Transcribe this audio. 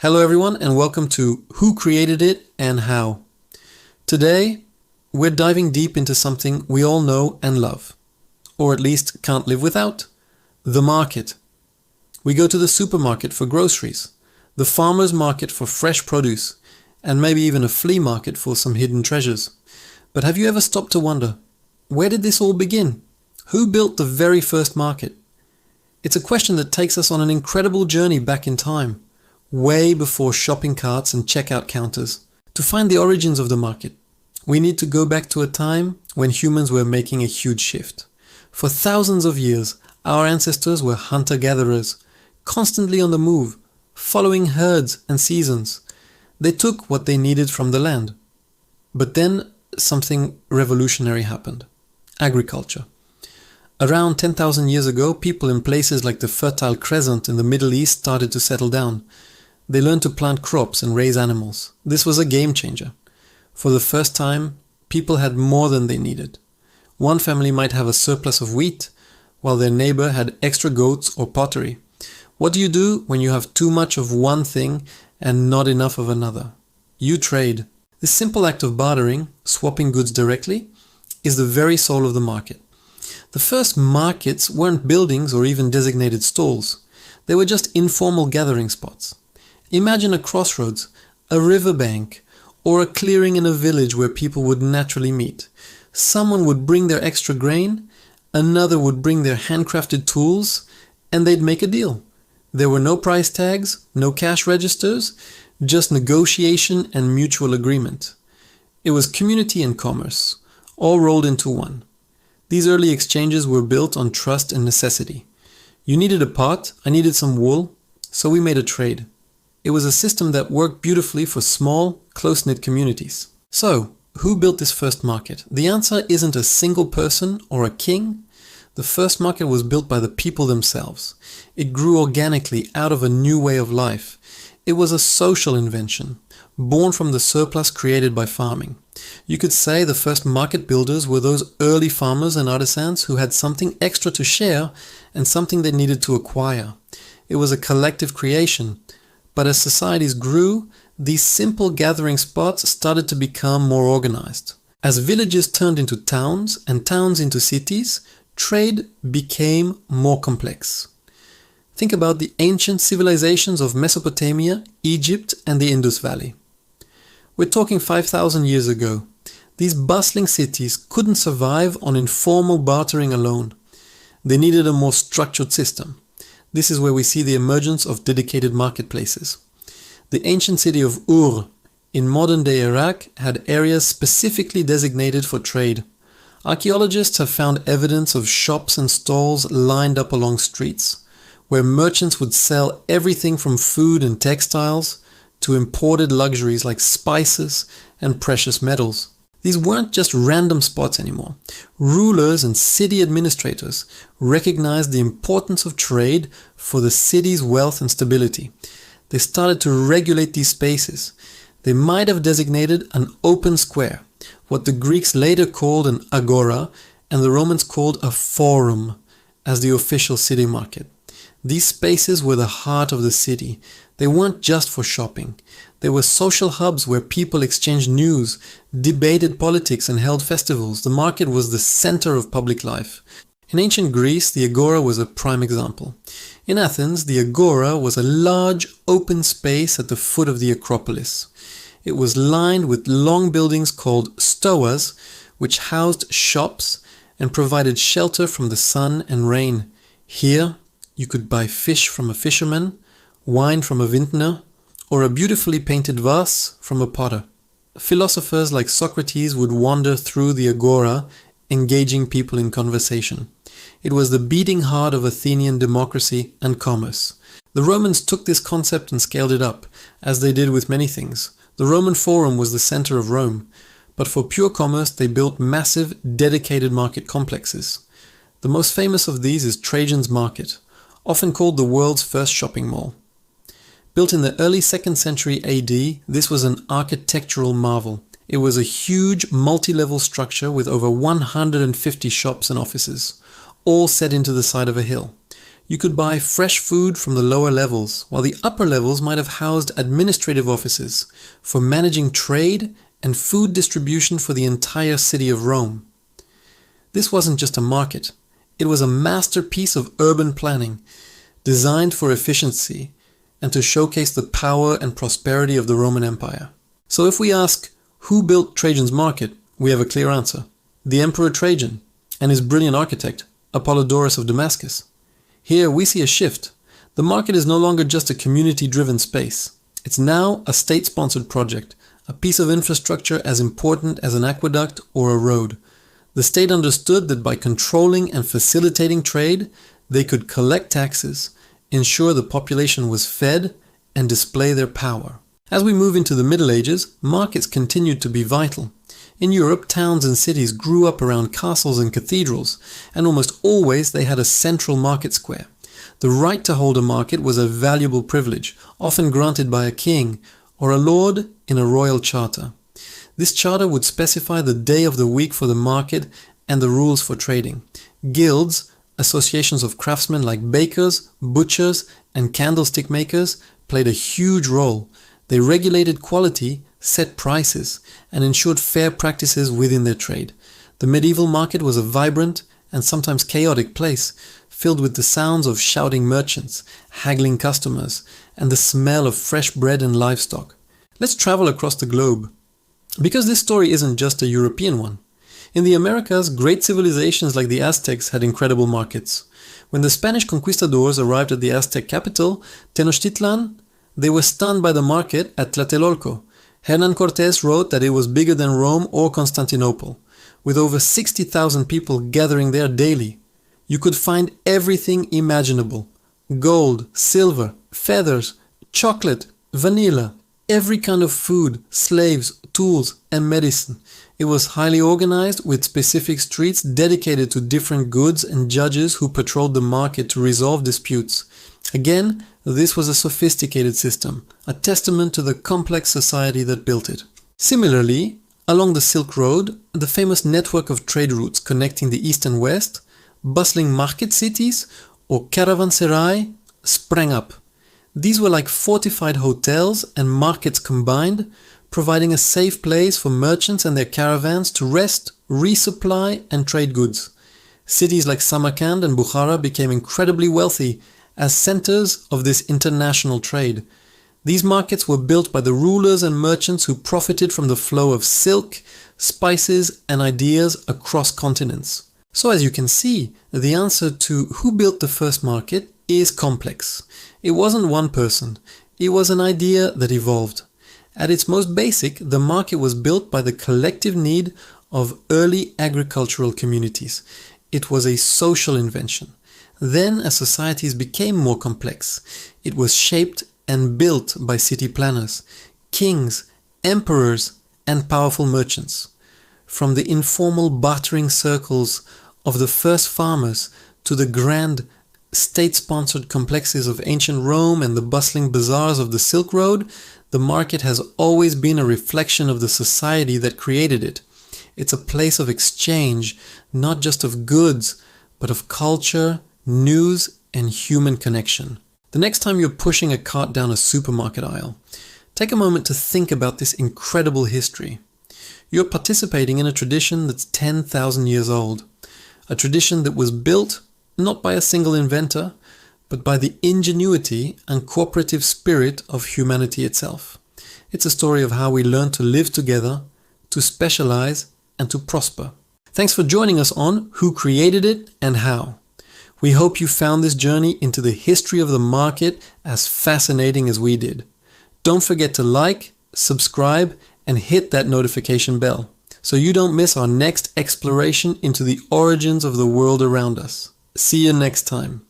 Hello everyone and welcome to Who Created It and How. Today, we're diving deep into something we all know and love, or at least can't live without, the market. We go to the supermarket for groceries, the farmer's market for fresh produce, and maybe even a flea market for some hidden treasures. But have you ever stopped to wonder, where did this all begin? Who built the very first market? It's a question that takes us on an incredible journey back in time, way before shopping carts and checkout counters. To find the origins of the market, we need to go back to a time when humans were making a huge shift. For thousands of years, our ancestors were hunter-gatherers, constantly on the move, following herds and seasons. They took what they needed from the land. But then something revolutionary happened. Agriculture. Around 10,000 years ago, people in places like the Fertile Crescent in the Middle East started to settle down. They learned to plant crops and raise animals. This was a game changer. For the first time, people had more than they needed. One family might have a surplus of wheat, while their neighbor had extra goats or pottery. What do you do when you have too much of one thing and not enough of another? You trade. This simple act of bartering, swapping goods directly, is the very soul of the market. The first markets weren't buildings or even designated stalls. They were just informal gathering spots. Imagine a crossroads, a riverbank, or a clearing in a village where people would naturally meet. Someone would bring their extra grain, another would bring their handcrafted tools, and they'd make a deal. There were no price tags, no cash registers, just negotiation and mutual agreement. It was community and commerce, all rolled into one. These early exchanges were built on trust and necessity. You needed a pot, I needed some wool, so we made a trade. It was a system that worked beautifully for small, close-knit communities. So, who built this first market? The answer isn't a single person or a king. The first market was built by the people themselves. It grew organically out of a new way of life. It was a social invention, born from the surplus created by farming. You could say the first market builders were those early farmers and artisans who had something extra to share and something they needed to acquire. It was a collective creation. But as societies grew, these simple gathering spots started to become more organized. As villages turned into towns and towns into cities, trade became more complex. Think about the ancient civilizations of Mesopotamia, Egypt, and the Indus Valley. We're talking 5,000 years ago. These bustling cities couldn't survive on informal bartering alone. They needed a more structured system. This is where we see the emergence of dedicated marketplaces. The ancient city of Ur in modern-day Iraq had areas specifically designated for trade. Archaeologists have found evidence of shops and stalls lined up along streets, where merchants would sell everything from food and textiles to imported luxuries like spices and precious metals. These weren't just random spots anymore. Rulers and city administrators recognized the importance of trade for the city's wealth and stability. They started to regulate these spaces. They might have designated an open square, what the Greeks later called an agora and the Romans called a forum, as the official city market. These spaces were the heart of the city. They weren't just for shopping. They were social hubs where people exchanged news, debated politics, and held festivals. The market was the center of public life. In ancient Greece, the agora was a prime example. In Athens, the agora was a large, open space at the foot of the Acropolis. It was lined with long buildings called stoas, which housed shops and provided shelter from the sun and rain. Here, you could buy fish from a fisherman, wine from a vintner, or a beautifully painted vase from a potter. Philosophers like Socrates would wander through the agora, engaging people in conversation. It was the beating heart of Athenian democracy and commerce. The Romans took this concept and scaled it up, as they did with many things. The Roman Forum was the center of Rome, but for pure commerce they built massive, dedicated market complexes. The most famous of these is Trajan's Market, often called the world's first shopping mall. Built in the early 2nd century AD, this was an architectural marvel. It was a huge multi-level structure with over 150 shops and offices, all set into the side of a hill. You could buy fresh food from the lower levels, while the upper levels might have housed administrative offices for managing trade and food distribution for the entire city of Rome. This wasn't just a market, it was a masterpiece of urban planning, designed for efficiency and to showcase the power and prosperity of the Roman Empire. So if we ask, who built Trajan's market, we have a clear answer. The Emperor Trajan and his brilliant architect, Apollodorus of Damascus. Here we see a shift. The market is no longer just a community-driven space. It's now a state-sponsored project, a piece of infrastructure as important as an aqueduct or a road. The state understood that by controlling and facilitating trade, they could collect taxes, ensure the population was fed, and display their power. As we move into the Middle Ages, markets continued to be vital. In Europe, towns and cities grew up around castles and cathedrals, and almost always they had a central market square. The right to hold a market was a valuable privilege, often granted by a king or a lord in a royal charter. This charter would specify the day of the week for the market and the rules for trading. Guilds, associations of craftsmen like bakers, butchers, and candlestick makers, played a huge role. They regulated quality, set prices, and ensured fair practices within their trade. The medieval market was a vibrant and sometimes chaotic place, filled with the sounds of shouting merchants, haggling customers, and the smell of fresh bread and livestock. Let's travel across the globe. Because this story isn't just a European one. In the Americas, great civilizations like the Aztecs had incredible markets. When the Spanish conquistadors arrived at the Aztec capital, Tenochtitlan, they were stunned by the market at Tlatelolco. Hernan Cortés wrote that it was bigger than Rome or Constantinople, with over 60,000 people gathering there daily. You could find everything imaginable: gold, silver, feathers, chocolate, vanilla, every kind of food, slaves, tools, and medicine. It was highly organized, with specific streets dedicated to different goods and judges who patrolled the market to resolve disputes. Again, this was a sophisticated system, a testament to the complex society that built it. Similarly, along the Silk Road, the famous network of trade routes connecting the East and West, bustling market cities, or caravanserai, sprang up. These were like fortified hotels and markets combined, providing a safe place for merchants and their caravans to rest, resupply, and trade goods. Cities like Samarkand and Bukhara became incredibly wealthy as centers of this international trade. These markets were built by the rulers and merchants who profited from the flow of silk, spices, and ideas across continents. So as you can see, the answer to who built the first market is complex. It wasn't one person, it was an idea that evolved. At its most basic, the market was built by the collective need of early agricultural communities. It was a social invention. Then, as societies became more complex, it was shaped and built by city planners, kings, emperors, and powerful merchants. From the informal bartering circles of the first farmers to the grand state-sponsored complexes of ancient Rome and the bustling bazaars of the Silk Road, the market has always been a reflection of the society that created it. It's a place of exchange, not just of goods, but of culture, news, and human connection. The next time you're pushing a cart down a supermarket aisle, take a moment to think about this incredible history. You're participating in a tradition that's 10,000 years old, a tradition that was built not by a single inventor, but by the ingenuity and cooperative spirit of humanity itself. It's a story of how we learn to live together, to specialize, and to prosper. Thanks for joining us on Who Created It and How. We hope you found this journey into the history of the market as fascinating as we did. Don't forget to like, subscribe, and hit that notification bell so you don't miss our next exploration into the origins of the world around us. See you next time.